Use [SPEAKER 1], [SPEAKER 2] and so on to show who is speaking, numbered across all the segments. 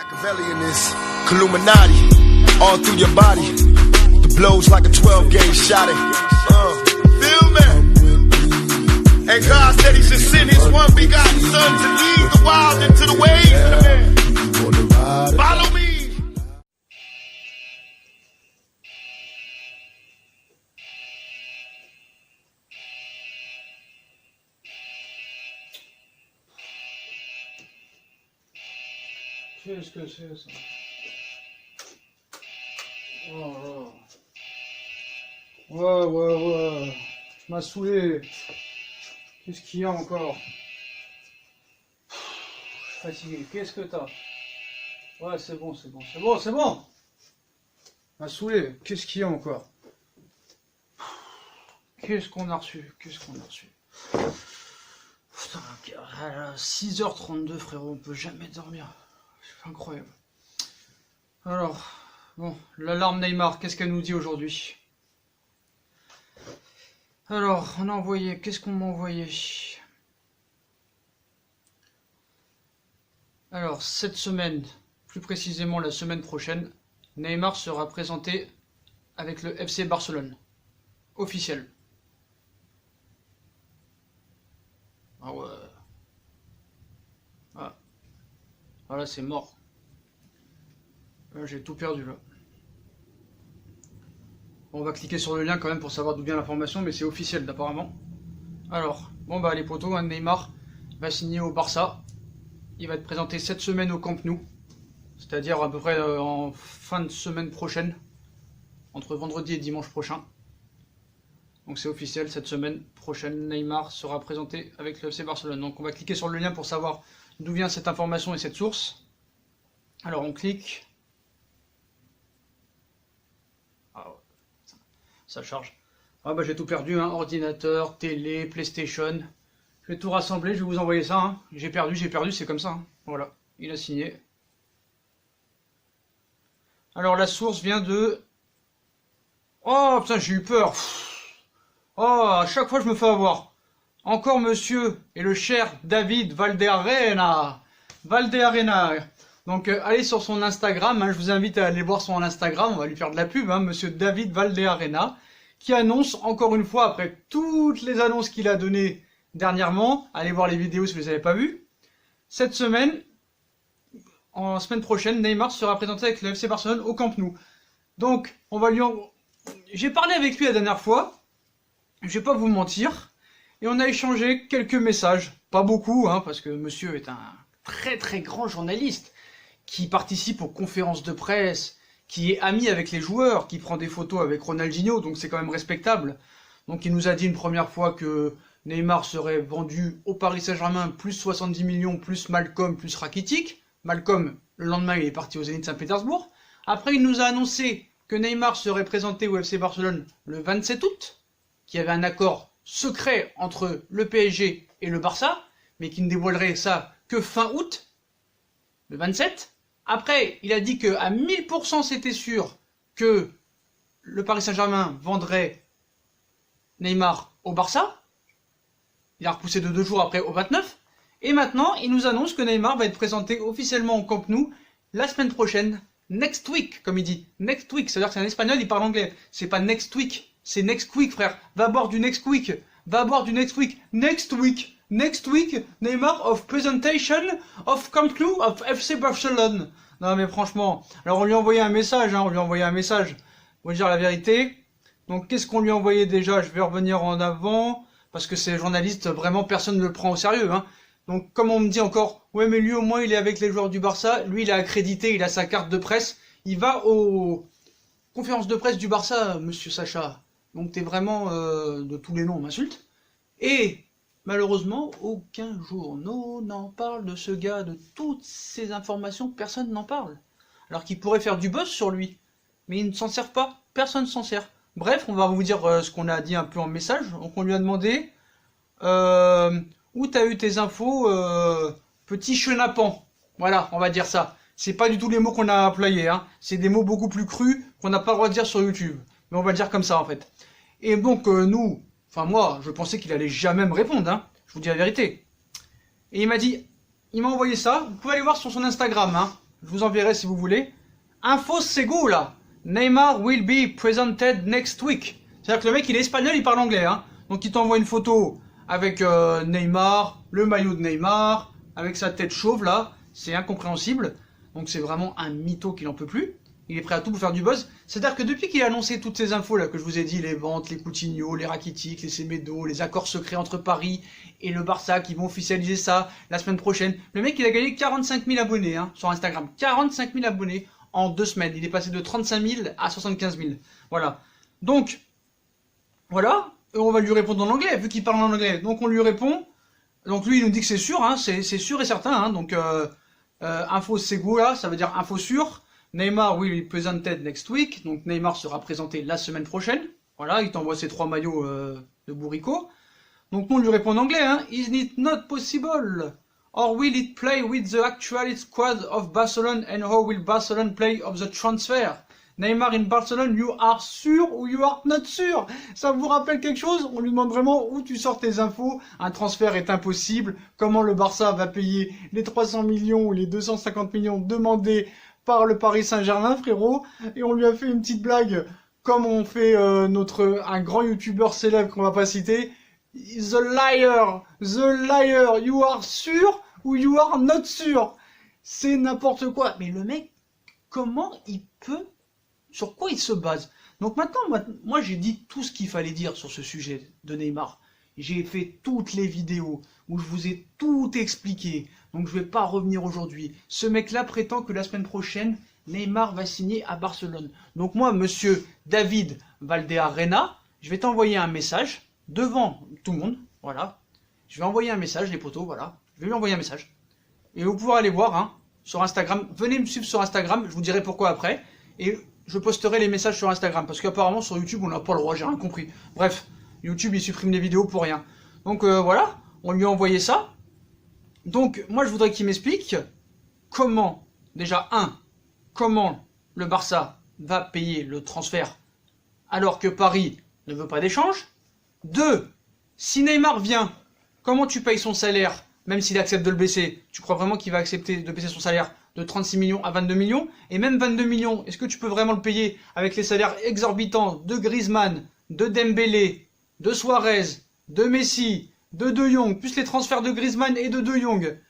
[SPEAKER 1] Machiavellianist, Illuminati, all through your body. The blows like a 12-gauge shot. Feel me? And God said He should send His one begotten Son to lead the wild into the ways. Follow me.
[SPEAKER 2] Qu'est-ce que c'est ça? Oh là. Ouais. Tu m'as saoulé. Qu'est-ce qu'il y a encore? Je suis fatigué. Qu'est-ce que t'as? Ouais, c'est bon. Tu m'as saoulé. Qu'est-ce qu'il y a encore? Qu'est-ce qu'on a reçu? Putain, 6h32, frérot, on peut jamais dormir. C'est incroyable. Alors, bon, l'alarme Neymar, qu'est-ce qu'elle nous dit aujourd'hui? Alors, on a envoyé, qu'est-ce qu'on m'a envoyé? Alors, cette semaine, plus précisément la semaine prochaine, Neymar sera présenté avec le FC Barcelone. Officiel. Ah ouais. Ah. Voilà, c'est mort. Là, j'ai tout perdu là. Bon, on va cliquer sur le lien quand même pour savoir d'où vient l'information, mais c'est officiel apparemment. Alors, bon bah les potos, hein, Neymar va signer au Barça. Il va être présenté cette semaine au Camp Nou, c'est-à-dire à peu près en fin de semaine prochaine, entre vendredi et dimanche prochain. Donc c'est officiel, cette semaine prochaine, Neymar sera présenté avec le FC Barcelone. Donc on va cliquer sur le lien pour savoir d'où vient cette information et cette source. Alors on clique. Ah ouais, ça charge. Ah bah j'ai tout perdu, hein. Ordinateur, télé, PlayStation. Je vais tout rassembler, je vais vous envoyer ça. Hein. J'ai perdu, c'est comme ça. Hein. Voilà, il a signé. Alors la source vient de... Oh putain, j'ai eu peur. Oh, à chaque fois je me fais avoir. Encore monsieur et le cher David Valdearena. Donc allez sur son Instagram, hein, je vous invite à aller voir son Instagram, on va lui faire de la pub, hein, monsieur David Valdearena, qui annonce encore une fois, après toutes les annonces qu'il a données dernièrement, allez voir les vidéos si vous ne les avez pas vues, cette semaine, en semaine prochaine, Neymar sera présenté avec le FC Barcelone au Camp Nou. Donc, on va lui j'ai parlé avec lui la dernière fois, je vais pas vous mentir, et on a échangé quelques messages, pas beaucoup, hein, parce que monsieur est un très très grand journaliste, qui participe aux conférences de presse, qui est ami avec les joueurs, qui prend des photos avec Ronaldinho, donc c'est quand même respectable. Donc il nous a dit une première fois que Neymar serait vendu au Paris Saint-Germain plus 70 millions, plus Malcolm, plus Rakitic. Malcolm, le lendemain, il est parti au Zénith Saint-Pétersbourg. Après, il nous a annoncé que Neymar serait présenté au FC Barcelone le 27 août, qu'il y avait un accord secret entre le PSG et le Barça, mais qui ne dévoilerait ça que fin août, le 27. Après, il a dit qu'à 1000% c'était sûr que le Paris Saint-Germain vendrait Neymar au Barça. Il a repoussé de 2 jours après au 29. Et maintenant, il nous annonce que Neymar va être présenté officiellement au Camp Nou la semaine prochaine. Next week, comme il dit. Next week, c'est-à-dire que c'est un espagnol, il parle anglais. C'est pas next week, c'est next week, frère. Va boire du next week. Next week, Neymar of presentation of Camp Nou of FC Barcelone. Non mais franchement, alors on lui a envoyé un message, On va dire la vérité. Donc qu'est-ce qu'on lui a envoyé déjà? Je vais revenir en avant, parce que c'est journaliste, vraiment personne ne le prend au sérieux, hein. Donc comme on me dit encore, ouais mais lui au moins il est avec les joueurs du Barça, lui il est accrédité, il a sa carte de presse, il va aux conférences de presse du Barça, monsieur Sacha. Donc t'es vraiment de tous les noms, on m'insulte. Et malheureusement, aucun journal n'en parle de ce gars, de toutes ces informations, personne n'en parle. Alors qu'il pourrait faire du buzz sur lui, mais il ne s'en sert pas, personne ne s'en sert. Bref, on va vous dire ce qu'on a dit un peu en message. Donc on lui a demandé où t'as eu tes infos, petit chenapan. Voilà, on va dire ça. C'est pas du tout les mots qu'on a employés, hein. C'est des mots beaucoup plus crus qu'on n'a pas le droit de dire sur YouTube. Mais on va le dire comme ça en fait. Et donc nous, enfin moi, je pensais qu'il allait jamais me répondre, hein. Je vous dis la vérité. Et il m'a envoyé ça. Vous pouvez aller voir sur son Instagram, hein. je vous enverrai si vous voulez. Info Segula, Neymar will be presented next week. C'est-à-dire que le mec, il est espagnol, il parle anglais. Hein. Donc il t'envoie une photo avec Neymar, le maillot de Neymar, avec sa tête chauve là. C'est incompréhensible. Donc c'est vraiment un mytho qu'il en peut plus. Il est prêt à tout pour faire du buzz. C'est-à-dire que depuis qu'il a annoncé toutes ces infos là que je vous ai dit, les ventes, les Coutinho, les Rakitic, les Semedo, les accords secrets entre Paris et le Barça qui vont officialiser ça la semaine prochaine, le mec il a gagné 45 000 abonnés hein, sur Instagram. 45 000 abonnés en 2 semaines. Il est passé de 35 000 à 75 000. Voilà. Donc, voilà. Et on va lui répondre en anglais, vu qu'il parle en anglais. Donc on lui répond. Donc lui il nous dit que c'est sûr, hein, c'est sûr et certain. Hein, donc info segura, ça veut dire info sûre. Neymar will be presented next week. Donc Neymar sera présenté la semaine prochaine. Voilà, il t'envoie ses 3 maillots de bourricot. Donc nous on lui répond en anglais. Hein, is it not possible? Or will it play with the actual squad of Barcelona and how will Barcelona play of the transfer? Neymar in Barcelone, you are sûr ou you are not sûr? Ça vous rappelle quelque chose? On lui demande vraiment où tu sors tes infos. Un transfert est impossible. Comment le Barça va payer les 300 millions ou les 250 millions demandés par le Paris Saint-Germain, frérot? Et on lui a fait une petite blague, comme on fait un grand youtubeur célèbre qu'on va pas citer. The liar, you are sûr ou you are not sûr? C'est n'importe quoi. Mais le mec, comment il peut... Sur quoi il se base? Donc maintenant, moi j'ai dit tout ce qu'il fallait dire sur ce sujet de Neymar. J'ai fait toutes les vidéos où je vous ai tout expliqué. Donc je vais pas revenir aujourd'hui. Ce mec-là prétend que la semaine prochaine, Neymar va signer à Barcelone. Donc moi, monsieur David Valdearena, je vais t'envoyer un message devant tout le monde. Voilà. Je vais envoyer un message, les potos, voilà. Je vais lui envoyer un message. Et vous pourrez aller voir hein, sur Instagram. Venez me suivre sur Instagram, je vous dirai pourquoi après. Et je posterai les messages sur Instagram, parce qu'apparemment sur YouTube on n'a pas le droit, j'ai rien compris. Bref, YouTube il supprime les vidéos pour rien. Donc voilà, on lui a envoyé ça. Donc moi je voudrais qu'il m'explique comment, déjà comment le Barça va payer le transfert alors que Paris ne veut pas d'échange. 2, si Neymar vient, comment tu payes son salaire, même s'il accepte de le baisser? Tu crois vraiment qu'il va accepter de baisser son salaire de 36 millions à 22 millions, et même 22 millions, est-ce que tu peux vraiment le payer avec les salaires exorbitants de Griezmann, de Dembélé, de Suarez, de Messi, de De Jong, plus les transferts de Griezmann et de De Jong?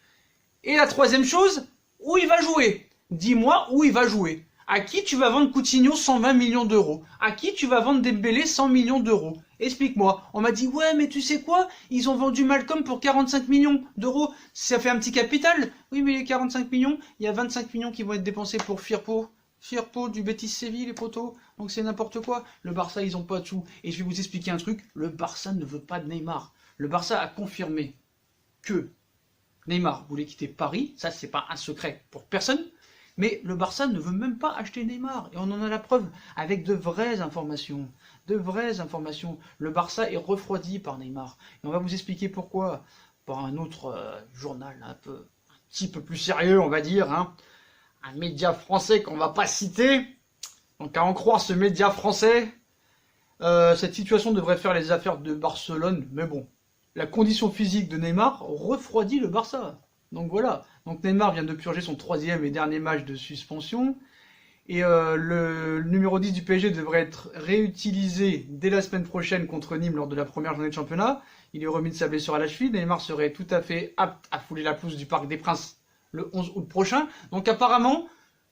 [SPEAKER 2] Et la troisième chose, où il va jouer? Dis-moi où il va jouer. À qui tu vas vendre Coutinho 120 millions d'euros? À qui tu vas vendre Dembélé 100 millions d'euros? Explique-moi. On m'a dit, ouais, mais tu sais quoi? Ils ont vendu Malcolm pour 45 millions d'euros. Ça fait un petit capital. Oui, mais les 45 millions, il y a 25 millions qui vont être dépensés pour Firpo. Firpo du Betis Séville, les potos. Donc c'est n'importe quoi. Le Barça, ils ont pas de sous. Et je vais vous expliquer un truc. Le Barça ne veut pas de Neymar. Le Barça a confirmé que Neymar voulait quitter Paris. Ça, c'est pas un secret pour personne. Mais le Barça ne veut même pas acheter Neymar. Et on en a la preuve avec de vraies informations. De vraies informations. Le Barça est refroidi par Neymar. Et on va vous expliquer pourquoi. Par un autre journal un petit peu plus sérieux, on va dire. Hein. Un média français qu'on va pas citer. Donc à en croire ce média français, cette situation devrait faire les affaires de Barcelone. Mais bon, la condition physique de Neymar refroidit le Barça. Donc voilà, donc Neymar vient de purger son 3e et dernier match de suspension. Et le numéro 10 du PSG devrait être réutilisé dès la semaine prochaine contre Nîmes lors de la première journée de championnat. Il est remis de sa blessure à la cheville. Neymar serait tout à fait apte à fouler la pelouse du Parc des Princes le 11 août prochain. Donc apparemment,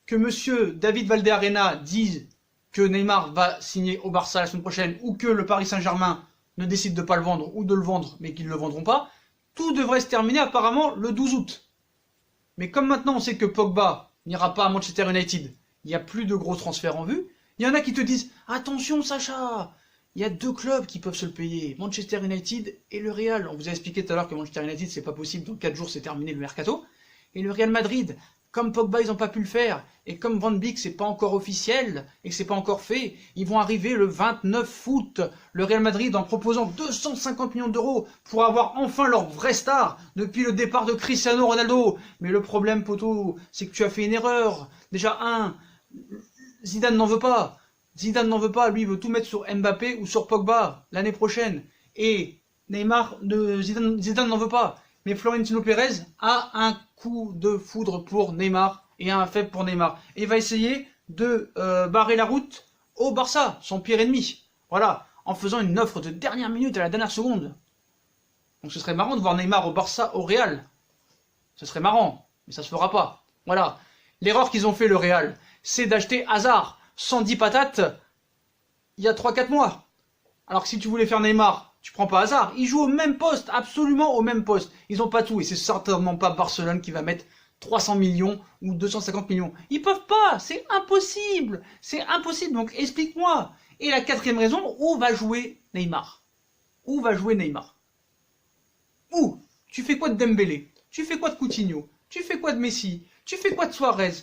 [SPEAKER 2] que monsieur David Valdearena dise que Neymar va signer au Barça la semaine prochaine ou que le Paris Saint-Germain ne décide de ne pas le vendre ou de le vendre mais qu'ils ne le vendront pas, tout devrait se terminer apparemment le 12 août. Mais comme maintenant on sait que Pogba n'ira pas à Manchester United, il n'y a plus de gros transferts en vue, il y en a qui te disent « Attention Sacha, il y a 2 clubs qui peuvent se le payer, Manchester United et le Real. » On vous a expliqué tout à l'heure que Manchester United c'est pas possible, dans 4 jours c'est terminé le mercato. Et le Real Madrid, comme Pogba ils n'ont pas pu le faire, et comme Van Beek c'est pas encore officiel, et que c'est pas encore fait, ils vont arriver le 29 août, le Real Madrid en proposant 250 millions d'euros pour avoir enfin leur vraie star depuis le départ de Cristiano Ronaldo. Mais le problème, poto, c'est que tu as fait une erreur. Déjà, Zidane n'en veut pas. Zidane n'en veut pas, lui il veut tout mettre sur Mbappé ou sur Pogba l'année prochaine. Et Neymar, Zidane n'en veut pas. Mais Florentino Pérez a un coup de foudre pour Neymar et a un faible pour Neymar. Et il va essayer de barrer la route au Barça, son pire ennemi. Voilà, en faisant une offre de dernière minute à la dernière seconde. Donc ce serait marrant de voir Neymar au Barça, au Real. Ce serait marrant, mais ça se fera pas. Voilà. L'erreur qu'ils ont fait, le Real, c'est d'acheter Hazard, 110 patates, il y a 3-4 mois. Alors que si tu voulais faire Neymar, tu prends pas Hazard. Il joue au même poste, absolument au même poste. Ils ont pas tout, et c'est certainement pas Barcelone qui va mettre 300 millions ou 250 millions. Ils peuvent pas, c'est impossible. C'est impossible, donc explique-moi. Et la quatrième raison, où va jouer Neymar? Où va jouer Neymar? Où? Tu fais quoi de Dembélé? Tu fais quoi de Coutinho? Tu fais quoi de Messi? Tu fais quoi de Suarez?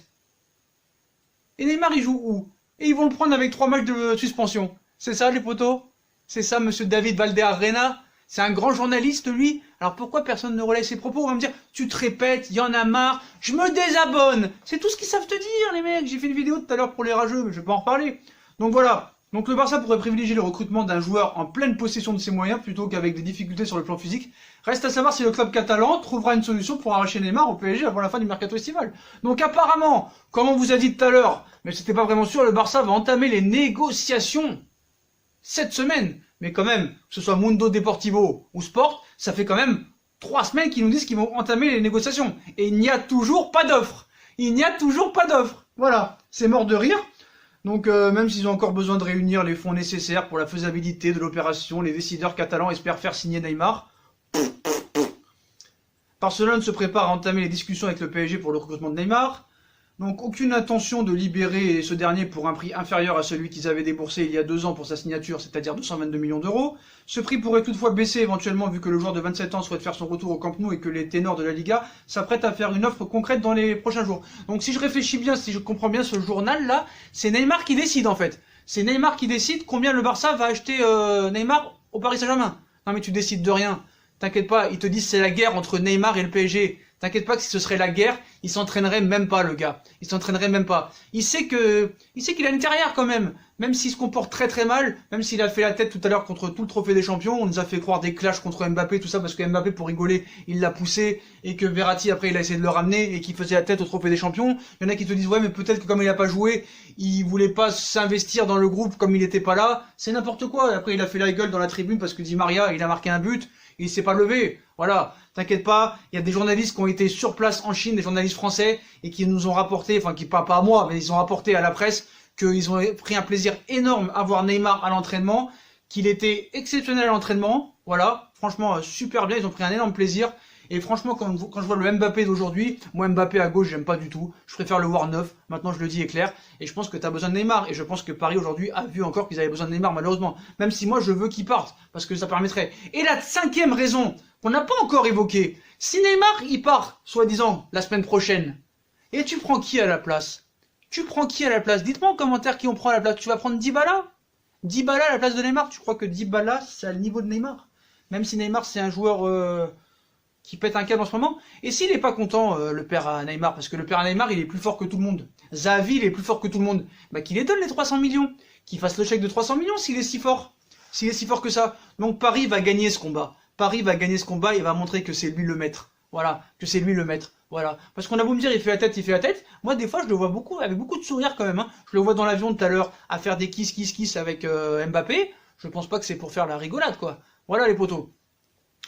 [SPEAKER 2] Et Neymar, il joue où? Et ils vont le prendre avec 3 matchs de suspension. C'est ça, les potos? C'est ça, monsieur David Valderrama? C'est un grand journaliste, lui? Alors pourquoi personne ne relaie ses propos? On va me dire, tu te répètes, il y en a marre, je me désabonne. C'est tout ce qu'ils savent te dire, les mecs. J'ai fait une vidéo tout à l'heure pour les rageux, mais je vais pas en reparler. Donc voilà. Donc le Barça pourrait privilégier le recrutement d'un joueur en pleine possession de ses moyens plutôt qu'avec des difficultés sur le plan physique. Reste à savoir si le club catalan trouvera une solution pour arracher Neymar au PSG avant la fin du mercato estival. Donc apparemment, comme on vous a dit tout à l'heure, mais c'était pas vraiment sûr, le Barça va entamer les négociations cette semaine. Mais quand même, que ce soit Mundo Deportivo ou Sport, ça fait quand même 3 semaines qu'ils nous disent qu'ils vont entamer les négociations. Et il n'y a toujours pas d'offre. Il n'y a toujours pas d'offre. Voilà, c'est mort de rire. Donc même s'ils ont encore besoin de réunir les fonds nécessaires pour la faisabilité de l'opération, les décideurs catalans espèrent faire signer Neymar. Barcelone se prépare à entamer les discussions avec le PSG pour le recrutement de Neymar. Donc aucune intention de libérer ce dernier pour un prix inférieur à celui qu'ils avaient déboursé il y a 2 ans pour sa signature, c'est-à-dire 222 millions d'euros. Ce prix pourrait toutefois baisser éventuellement vu que le joueur de 27 ans souhaite faire son retour au Camp Nou et que les ténors de la Liga s'apprêtent à faire une offre concrète dans les prochains jours. Donc si je réfléchis bien, si je comprends bien ce journal-là, c'est Neymar qui décide en fait. C'est Neymar qui décide combien le Barça va acheter Neymar au Paris Saint-Germain. Non mais tu décides de rien. T'inquiète pas, ils te disent c'est la guerre entre Neymar et le PSG. T'inquiète pas que si ce serait la guerre, il s'entraînerait même pas, le gars. Il s'entraînerait même pas. Il sait qu'il a une carrière quand même. Même s'il se comporte très très mal, même s'il a fait la tête tout à l'heure contre tout le trophée des champions, on nous a fait croire des clashs contre Mbappé, tout ça, parce que Mbappé, pour rigoler, il l'a poussé, et que Verratti, après, il a essayé de le ramener, et qu'il faisait la tête au trophée des champions. Il y en a qui te disent, ouais, mais peut-être que comme il a pas joué, il voulait pas s'investir dans le groupe comme il était pas là. C'est n'importe quoi. Et après, il a fait la gueule dans la tribune parce que Di Maria, il a marqué un but, il s'est pas levé. Voilà. T'inquiète pas, il y a des journalistes qui ont été sur place en Chine, des journalistes français, et qui nous ont rapporté, enfin qui pas à moi, mais ils ont rapporté à la presse qu'ils ont pris un plaisir énorme à voir Neymar à l'entraînement, qu'il était exceptionnel à l'entraînement, voilà, franchement super bien, ils ont pris un énorme plaisir, et franchement quand je vois le Mbappé d'aujourd'hui, moi Mbappé à gauche j'aime pas du tout, je préfère le voir neuf, maintenant je le dis est clair, et je pense que t'as besoin de Neymar, et je pense que Paris aujourd'hui a vu encore qu'ils avaient besoin de Neymar malheureusement, même si moi je veux qu'il parte, parce que ça permettrait. Et la 5e raison, qu'on n'a pas encore évoquée, si Neymar il part, soi-disant, la semaine prochaine, et tu prends qui à la place? Tu prends qui à la place? Dites-moi en commentaire qui on prend à la place. Tu vas prendre Dybala? Dybala à la place de Neymar? Tu crois que Dybala, c'est à le niveau de Neymar? Même si Neymar, c'est un joueur qui pète un câble en ce moment. Et s'il n'est pas content, le père à Neymar, parce que le père à Neymar, il est plus fort que tout le monde. Xavi, il est plus fort que tout le monde. Bah qu'il les donne les 300 millions. Qu'il fasse le chèque de 300 millions s'il est si fort. S'il est si fort que ça. Donc Paris va gagner ce combat. Paris va gagner ce combat et va montrer que c'est lui le maître. Voilà, que c'est lui le maître. Voilà. Parce qu'on a beau me dire, il fait la tête, il fait la tête. Moi, des fois, je le vois beaucoup, avec beaucoup de sourire quand même. Hein. Je le vois dans l'avion tout à l'heure, à faire des kiss avec Mbappé. Je pense pas que c'est pour faire la rigolade, quoi. Voilà, les potos.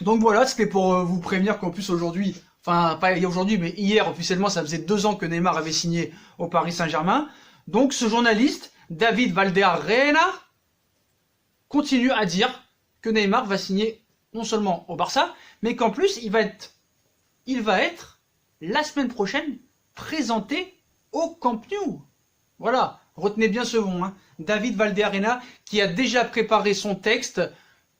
[SPEAKER 2] Donc voilà, c'était pour vous prévenir qu'en plus aujourd'hui, enfin, pas aujourd'hui, mais hier, officiellement, ça faisait 2 ans que Neymar avait signé au Paris Saint-Germain. Donc, ce journaliste, David Valderrama, continue à dire que Neymar va signer non seulement au Barça, mais qu'en plus, il va être la semaine prochaine présenté au Camp Nou. Voilà, retenez bien ce nom, hein. David Valderrama, qui a déjà préparé son texte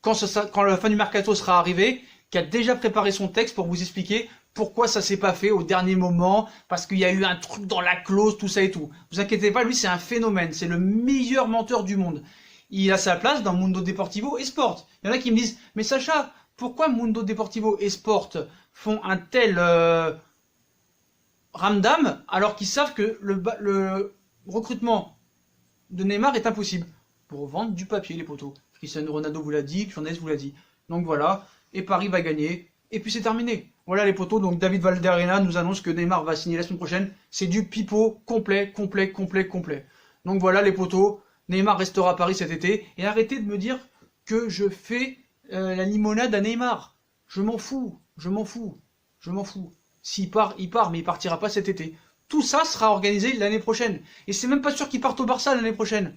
[SPEAKER 2] quand la fin du mercato sera arrivée, qui a déjà préparé son texte pour vous expliquer pourquoi ça s'est pas fait au dernier moment, parce qu'il y a eu un truc dans la clause, tout ça et tout. Vous inquiétez pas, lui c'est un phénomène, c'est le meilleur menteur du monde. Il a sa place dans Mundo Deportivo et Sport. Il y en a qui me disent, mais Sacha, pourquoi Mundo Deportivo et Sport font un tel ramdam alors qu'ils savent que le recrutement de Neymar est impossible? Pour vendre du papier, les potos. Cristiano Ronaldo vous l'a dit, Fernandez vous l'a dit. Donc voilà, et Paris va gagner. et puis c'est terminé. Voilà les potos, donc David Valderrama nous annonce que Neymar va signer la semaine prochaine. C'est du pipeau complet. Donc voilà les potos, Neymar restera à Paris cet été. Et arrêtez de me dire que je fais la limonade à Neymar. Je m'en fous. S'il part, il part, mais il partira pas cet été. Tout ça sera organisé l'année prochaine. Et c'est même pas sûr qu'il parte au Barça l'année prochaine.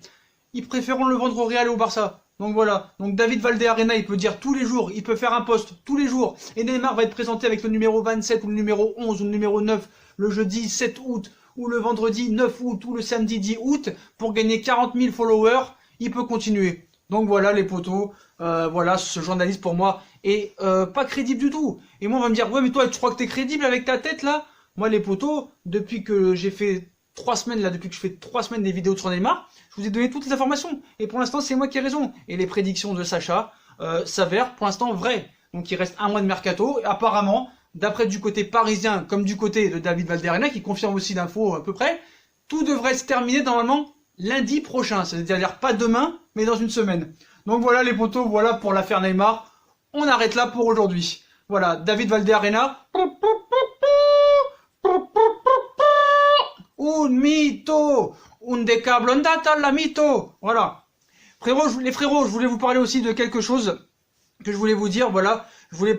[SPEAKER 2] Ils préféreront le vendre au Real et au Barça. Donc voilà, donc David Valderrama, il peut dire tous les jours, il peut faire un post tous les jours. Et Neymar va être présenté avec le numéro 27 ou le numéro 11 ou le numéro 9 le jeudi 7 août ou le vendredi 9 août ou le samedi 10 août pour gagner 40 000 followers. Il peut continuer. Donc voilà les potos, voilà, ce journaliste pour moi est pas crédible du tout. Et moi on va me dire, ouais mais toi tu crois que t'es crédible avec ta tête là? Moi les potos, depuis que j'ai fait 3 semaines là, depuis que je fais 3 semaines des vidéos sur Neymar, je vous ai donné toutes les informations. Et pour l'instant c'est moi qui ai raison. Et les prédictions de Sacha s'avèrent pour l'instant vraies. Donc il reste un mois de mercato. Et apparemment, d'après du côté parisien comme du côté de David Valderrama, qui confirme aussi l'info à peu près, tout devrait se terminer normalement lundi prochain. C'est-à-dire pas demain, mais dans une semaine. Donc voilà les potos, voilà pour l'affaire Neymar. On arrête là pour aujourd'hui. Voilà, David Valderrama. Un mytho, un decablondata la mytho. Voilà. Les frérots, je voulais vous parler aussi de quelque chose que je voulais vous dire. Voilà, je voulais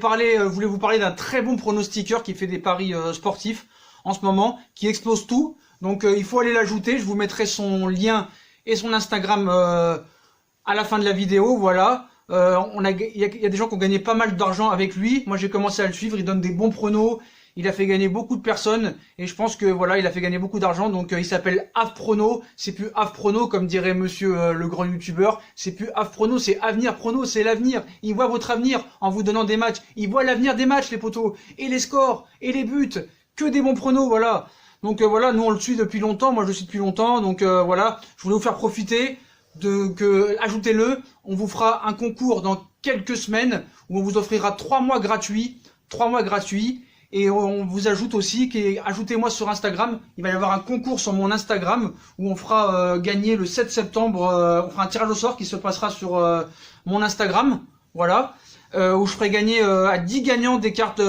[SPEAKER 2] vous parler d'un très bon pronostiqueur qui fait des paris sportifs en ce moment, qui explose tout. Donc il faut aller l'ajouter. Je vous mettrai son lien et son Instagram à la fin de la vidéo. Voilà. Il y a des gens qui ont gagné pas mal d'argent avec lui. Moi j'ai commencé à le suivre. Il donne des bons pronos. Il a fait gagner beaucoup de personnes et je pense que voilà, il a fait gagner beaucoup d'argent. Donc il s'appelle Avprono, c'est plus Avprono comme dirait monsieur le grand youtubeur, c'est plus Avprono, c'est Avenir Prono, c'est l'avenir. Il voit votre avenir en vous donnant des matchs, il voit l'avenir des matchs les potos et les scores et les buts, que des bons pronos, voilà. Donc voilà, nous on le suit depuis longtemps, moi je le suis depuis longtemps, donc voilà, je voulais vous faire profiter ajoutez-le, on vous fera un concours dans quelques semaines où on vous offrira 3 mois gratuits. Et on vous ajoute aussi, ajoutez-moi sur Instagram, il va y avoir un concours sur mon Instagram où on fera gagner le 7 septembre, on fera un tirage au sort qui se passera sur mon Instagram, voilà, où je ferai gagner à 10 gagnants des cartes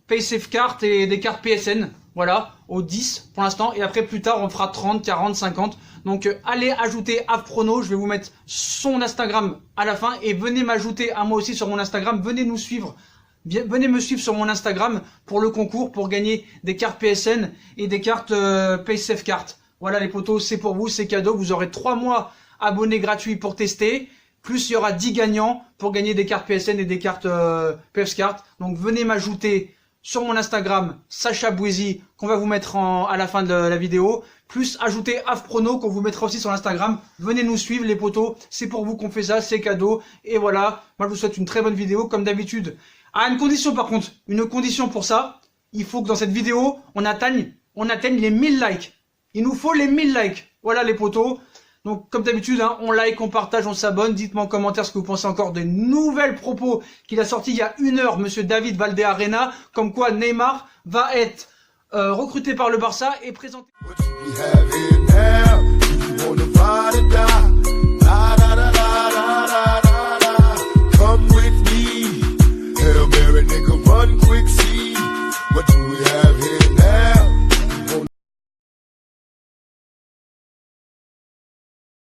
[SPEAKER 2] PaySafeCard et des cartes PSN, voilà, aux 10 pour l'instant, et après plus tard on fera 30, 40, 50, donc allez ajouter Avprono, je vais vous mettre son Instagram à la fin, et venez m'ajouter à moi aussi sur mon Instagram, venez nous suivre. Venez me suivre sur mon Instagram pour le concours, pour gagner des cartes PSN et des cartes PaySafeCard. Voilà les potos, c'est pour vous, c'est cadeau. Vous aurez 3 mois abonnés gratuits pour tester. Plus il y aura 10 gagnants pour gagner des cartes PSN et des cartes PaySafeCard. Donc venez m'ajouter sur mon Instagram, Sacha Bouezi, qu'on va vous mettre à la fin de la vidéo. Plus ajouter Avprono, qu'on vous mettra aussi sur l'Instagram. Venez nous suivre les potos, c'est pour vous qu'on fait ça, c'est cadeau. Et voilà, moi je vous souhaite une très bonne vidéo comme d'habitude. Ah, une condition par contre, une condition pour ça, il faut que dans cette vidéo, on atteigne les 1000 likes. Il nous faut les 1000 likes. Voilà les potos. Donc comme d'habitude, hein, on like, on partage, on s'abonne. Dites-moi en commentaire ce que vous pensez encore des nouvelles propos qu'il a sorti il y a 1 heure, monsieur David Valderrama, comme quoi Neymar va être recruté par le Barça et présenté.